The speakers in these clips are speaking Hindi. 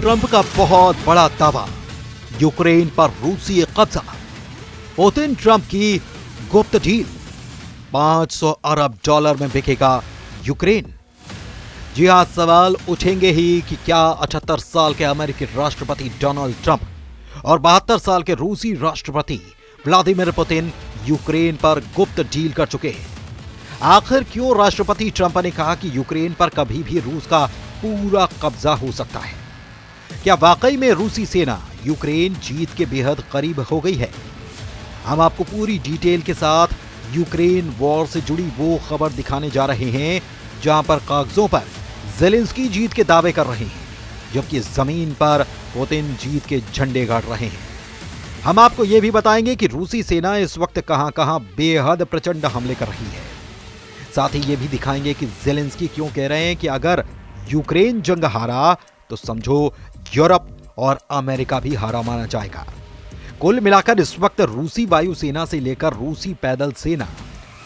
ट्रंप का बहुत बड़ा दावा, यूक्रेन पर रूसी कब्जा। पुतिन ट्रंप की गुप्त डील, $500 अरब में बिकेगा यूक्रेन। जी हां, सवाल उठेंगे ही कि क्या 78 साल के अमेरिकी राष्ट्रपति डोनाल्ड ट्रंप और 72 साल के रूसी राष्ट्रपति व्लादिमीर पुतिन यूक्रेन पर गुप्त डील कर चुके हैं। आखिर क्यों राष्ट्रपति ट्रंप ने कहा कि यूक्रेन पर कभी भी रूस का पूरा कब्जा हो सकता है? क्या वाकई में रूसी सेना यूक्रेन जीत के बेहद करीब हो गई है? हम आपको पूरी डिटेल के साथ यूक्रेन वॉर से जुड़ी वो खबर दिखाने जा रहे हैं जहां पर कागजों पर ज़ेलेंस्की जीत के दावे कर रहे हैं, जबकि जमीन पर पुतिन जीत के झंडे गाड़ रहे हैं। हम आपको यह भी बताएंगे कि रूसी सेना इस वक्त कहां-कहां बेहद प्रचंड हमले कर रही है। साथ ही ये भी दिखाएंगे कि ज़ेलेंस्की क्यों कह रहे हैं कि अगर यूक्रेन जंग हारा तो समझो यूरोप और अमेरिका भी हारा माना जाएगा। कुल मिलाकर इस वक्त रूसी वायुसेना से लेकर रूसी पैदल सेना,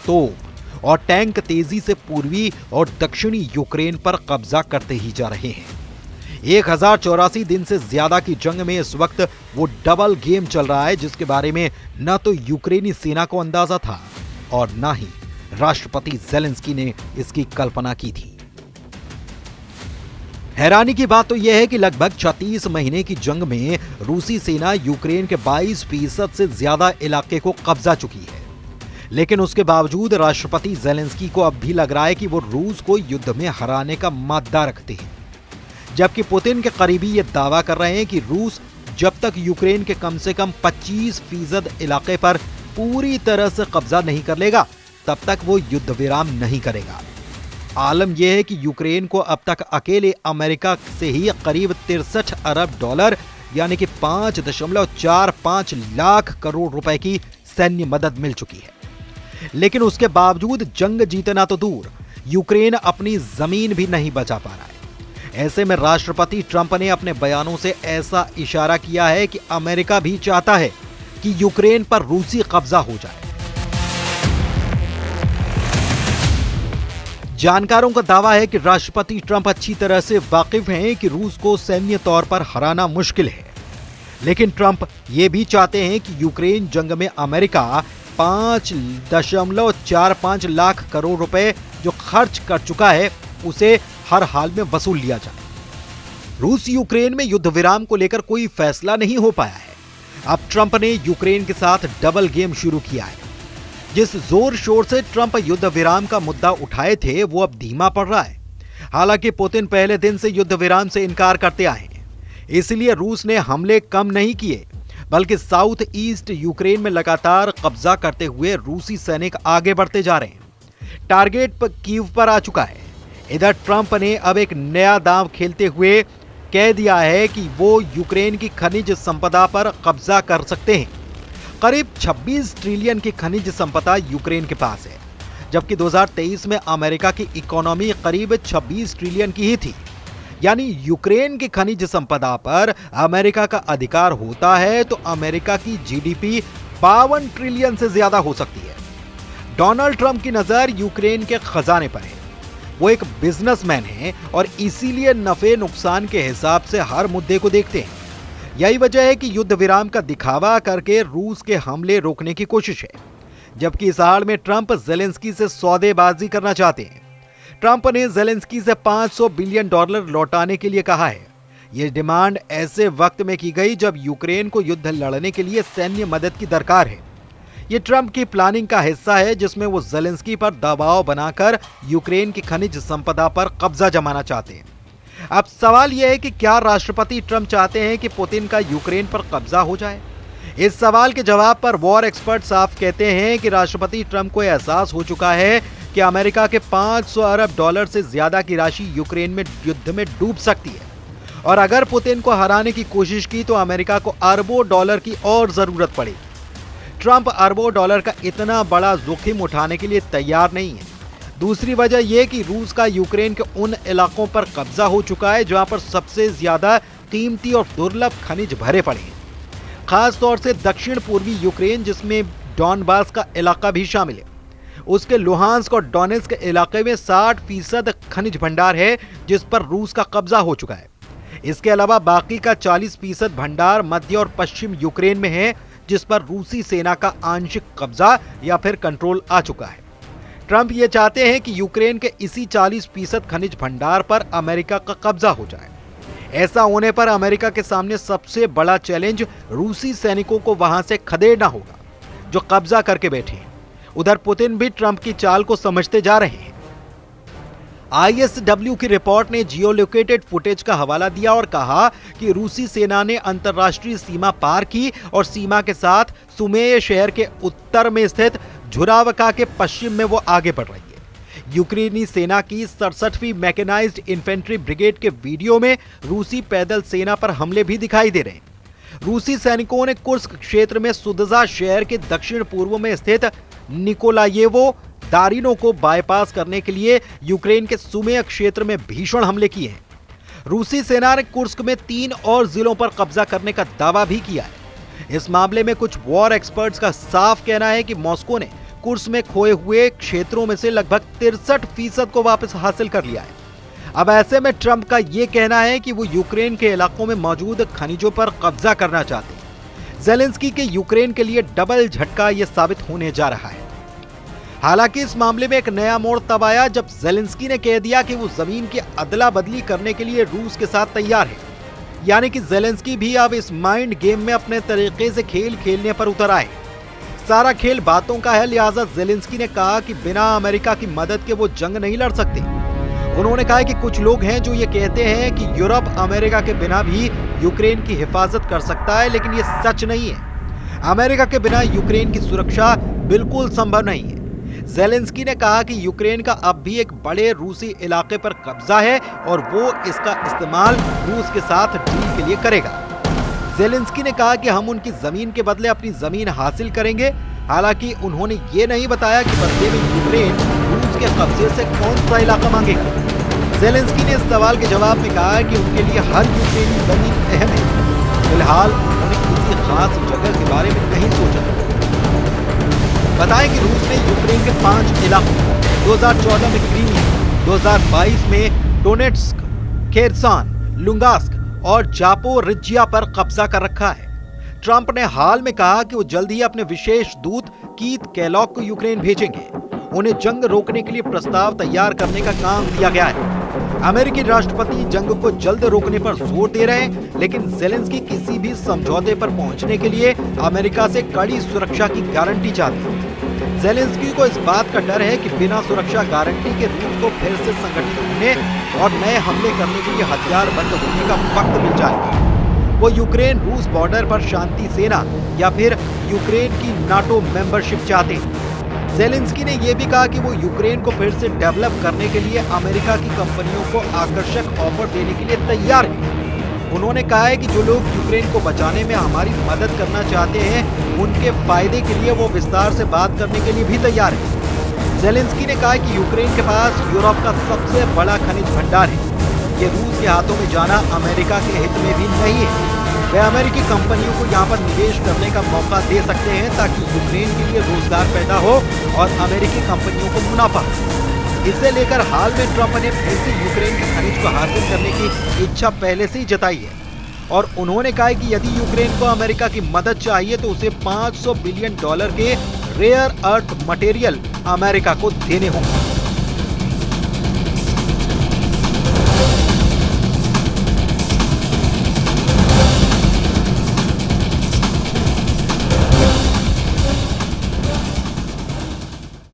तोप और टैंक तेजी से पूर्वी और दक्षिणी यूक्रेन पर कब्जा करते ही जा रहे हैं। 1084 दिन से ज्यादा की जंग में इस वक्त वो डबल गेम चल रहा है, जिसके बारे में न तो यूक्रेनी सेना को अंदाजा था और न ही राष्ट्रपति ज़ेलेंस्की ने इसकी कल्पना की थी। हैरानी की बात तो यह है कि लगभग 36 महीने की जंग में रूसी सेना यूक्रेन के 22% से ज्यादा इलाके को कब्जा चुकी है, लेकिन उसके बावजूद राष्ट्रपति ज़ेलेंस्की को अब भी लग रहा है कि वो रूस को युद्ध में हराने का मादा रखते हैं, जबकि पुतिन के करीबी ये दावा कर रहे हैं कि रूस जब तक यूक्रेन के कम से कम 25% इलाके पर पूरी तरह से कब्जा नहीं कर लेगा तब तक वो युद्ध विराम नहीं करेगा। आलम यह है कि यूक्रेन को अब तक अकेले अमेरिका से ही करीब $63 अरब यानी कि 5.45 लाख करोड़ रुपए की सैन्य मदद मिल चुकी है, लेकिन उसके बावजूद जंग जीतना तो दूर, यूक्रेन अपनी जमीन भी नहीं बचा पा रहा है। ऐसे में राष्ट्रपति ट्रंप ने अपने बयानों से ऐसा इशारा किया है कि अमेरिका भी चाहता है कि यूक्रेन पर रूसी कब्जा हो जाए। जानकारों का दावा है कि राष्ट्रपति ट्रंप अच्छी तरह से वाकिफ हैं कि रूस को सैन्य तौर पर हराना मुश्किल है, लेकिन ट्रंप ये भी चाहते हैं कि यूक्रेन जंग में अमेरिका 5.45 लाख करोड़ रुपए जो खर्च कर चुका है उसे हर हाल में वसूल लिया जाए। रूस यूक्रेन में युद्ध विराम को लेकर कोई फैसला नहीं हो पाया है। अब ट्रंप ने यूक्रेन के साथ डबल गेम शुरू किया है। जिस जोर शोर से ट्रंप युद्ध विराम का मुद्दा उठाए थे वो अब धीमा पड़ रहा है। हालांकि पुतिन पहले दिन से युद्ध विराम से इनकार करते आए हैं, इसलिए रूस ने हमले कम नहीं किए, बल्कि साउथ ईस्ट यूक्रेन में लगातार कब्जा करते हुए रूसी सैनिक आगे बढ़ते जा रहे हैं। टारगेट पर कीव पर आ चुका है। इधर ट्रंप ने अब एक नया दांव खेलते हुए कह दिया है कि वो यूक्रेन की खनिज संपदा पर कब्जा कर सकते हैं। करीब 26 ट्रिलियन की खनिज संपदा यूक्रेन के पास है, जबकि 2023 में अमेरिका की इकोनॉमी करीब 26 ट्रिलियन की ही थी। यानी यूक्रेन की खनिज संपदा पर अमेरिका का अधिकार होता है तो अमेरिका की जीडीपी 52 ट्रिलियन से ज्यादा हो सकती है। डोनाल्ड ट्रंप की नजर यूक्रेन के खजाने पर है। वो एक बिजनेसमैन है और इसीलिए नफे नुकसान के हिसाब से हर मुद्दे को देखते हैं। यही वजह है कि युद्ध विराम का दिखावा करके रूस के हमले रोकने की कोशिश है, जबकि इस हाल में ट्रंप ज़ेलेंस्की से सौदेबाजी करना चाहते हैं। ट्रंप ने ज़ेलेंस्की से $500 बिलियन लौटाने के लिए कहा है। यह डिमांड ऐसे वक्त में की गई जब यूक्रेन को युद्ध लड़ने के लिए सैन्य मदद की दरकार है। यह ट्रंप की प्लानिंग का हिस्सा है, जिसमें वो ज़ेलेंस्की पर दबाव बनाकर यूक्रेन की खनिज संपदा पर कब्जा जमाना चाहते हैं। अब सवाल यह है कि क्या राष्ट्रपति ट्रंप चाहते हैं कि पुतिन का यूक्रेन पर कब्जा हो जाए? इस सवाल के जवाब पर वॉर एक्सपर्ट साफ कहते हैं कि राष्ट्रपति ट्रंप को एहसास हो चुका है कि अमेरिका के $500 अरब से ज्यादा की राशि यूक्रेन में युद्ध में डूब सकती है, और अगर पुतिन को हराने की कोशिश की तो अमेरिका को अरबों डॉलर की और जरूरत पड़ेगी। ट्रंप अरबों डॉलर का इतना बड़ा जोखिम उठाने के लिए तैयार नहीं है। दूसरी वजह यह कि रूस का यूक्रेन के उन इलाकों पर कब्जा हो चुका है जहां पर सबसे ज्यादा कीमती और दुर्लभ खनिज भरे पड़े हैं, खास तौर से दक्षिण पूर्वी यूक्रेन, जिसमें डॉनबास का इलाका भी शामिल है। उसके लुहांस्क और डोनेट्स्क इलाके में 60% खनिज भंडार है जिस पर रूस का कब्जा हो चुका है। इसके अलावा बाकी का 40% भंडार मध्य और पश्चिम यूक्रेन में है, जिस पर रूसी सेना का आंशिक कब्जा या फिर कंट्रोल आ चुका है। ट्रंप ये चाहते हैं कि यूक्रेन के इसी 40% खनिज भंडार पर अमेरिका का कब्जा हो जाए। ऐसा होने पर अमेरिका के सामने सबसे बड़ा चैलेंज रूसी सैनिकों को वहां से खदेड़ना होगा, जो कब्जा करके बैठे हैं। उधर पुतिन भी ट्रंप की चाल को समझते जा रहे हैं। ISW की रिपोर्ट ने जियोलोकेटेड फुटेज का हवाला दिया और कहा कि रूसी सेना ने अंतर्राष्ट्रीय सीमा पार की और सीमा के साथ सुमेय शहर के उत्तर में स्थित झुरावका के पश्चिम में वो आगे बढ़ रही है। यूक्रेनी सेना की 67वीं मैकेनाइज्ड इन्फेंट्री ब्रिगेड के वीडियो में रूसी पैदल सेना पर हमले भी दिखाई दे रहे हैं। रूसी सैनिकों ने कुर्स्क क्षेत्र में सुदजा शहर के दक्षिण पूर्व में स्थित निकोलायेवो दारिनो को बाईपास करने के लिए यूक्रेन के सुमेय क्षेत्र में भीषण हमले किए हैं। रूसी सेना ने कुर्स्क में 3 और जिलों पर कब्जा करने का दावा भी किया है। इस मामले में कुछ वॉर एक्सपर्ट्स का साफ कहना है कि मॉस्को ने कुर्स्क में खोए हुए क्षेत्रों में से लगभग 63% को वापस हासिल कर लिया है। अब ऐसे में ट्रंप का यह कहना है कि वो यूक्रेन के इलाकों में मौजूद खनिजों पर कब्जा करना चाहते हैं। ज़ेलेंस्की के यूक्रेन के लिए डबल झटका यह साबित होने जा रहा है। हालांकि इस मामले में एक नया मोड़ तब आया जब ज़ेलेंस्की ने कह दिया कि वो जमीन की अदला बदली करने के लिए रूस के साथ तैयार है। यानी कि ज़ेलेंस्की भी अब इस माइंड गेम में अपने तरीके से खेल खेलने पर उतर आए। सारा खेल बातों का है, लिहाजा ज़ेलेंस्की ने कहा कि बिना अमेरिका की मदद के वो जंग नहीं लड़ सकते। उन्होंने कहा कि कुछ लोग हैं जो ये कहते हैं कि यूरोप अमेरिका के बिना भी यूक्रेन की हिफाजत कर सकता है, लेकिन ये सच नहीं है। अमेरिका के बिना यूक्रेन की सुरक्षा बिल्कुल संभव नहीं है। ज़ेलेंस्की ने कहा कि यूक्रेन का अब भी एक बड़े रूसी इलाके पर कब्जा है और वो इसका इस्तेमाल रूस के साथ डील के लिए करेगा। ज़ेलेंस्की ने कहा कि हम उनकी जमीन के बदले अपनी जमीन हासिल करेंगे। हालांकि उन्होंने ये नहीं बताया कि बदले में यूक्रेन रूस के कब्जे से कौन सा इलाका मांगेगा। ज़ेलेंस्की ने इस सवाल के जवाब में कहा कि उनके लिए हर यूक्रेनी जमीन अहम है। फिलहाल उन्होंने किसी खास जगह के बारे में नहीं सोचा। बताएं कि रूस ने यूक्रेन के 5 इलाकों 2014 में क्रीमिया, 2022 में डोनेट्स्क, खेरसन, लुगांस्क और जापोरिज्जिया पर कब्जा कर रखा है। ट्रंप ने हाल में कहा कि वो जल्द ही अपने विशेष दूत कीथ केलॉग को यूक्रेन भेजेंगे। उन्हें जंग रोकने के लिए प्रस्ताव तैयार करने का काम दिया गया है। अमेरिकी राष्ट्रपति जंग को जल्द रोकने पर जोर दे रहे हैं, लेकिन ज़ेलेंस्की किसी भी समझौते पर पहुंचने के लिए अमेरिका से कड़ी सुरक्षा की गारंटी चाहते हैं। ज़ेलेंस्की को इस बात का डर है कि बिना सुरक्षा गारंटी के रूस को फिर से संगठित होने और नए हमले करने के लिए हथियार बंद होने का वक्त मिल जाएगा। वो यूक्रेन रूस बॉर्डर पर शांति सेना या फिर यूक्रेन की नाटो मेंबरशिप चाहते हैं। ज़ेलेंस्की ने यह भी कहा कि वो यूक्रेन को फिर से डेवलप करने के लिए अमेरिका की कंपनियों को आकर्षक ऑफर देने के लिए तैयार है। उन्होंने कहा है कि जो लोग यूक्रेन को बचाने में हमारी मदद करना चाहते हैं, उनके फायदे के लिए वो विस्तार से बात करने के लिए भी तैयार है। ज़ेलेंस्की ने कहा कि यूक्रेन के पास यूरोप का सबसे बड़ा खनिज भंडार है। ये रूस के हाथों में जाना अमेरिका के हित में भी नहीं है। वे अमेरिकी कंपनियों को यहाँ पर निवेश करने का मौका दे सकते हैं ताकि यूक्रेन के लिए रोजगार पैदा हो और अमेरिकी कंपनियों को मुनाफा। इसे लेकर हाल में ट्रंप ने फिर से यूक्रेन के खनिज को हासिल करने की इच्छा पहले से ही जताई है और उन्होंने कहा कि यदि यूक्रेन को अमेरिका की मदद चाहिए तो उसे $500 बिलियन के रेयर अर्थ मटेरियल अमेरिका को देने होंगे।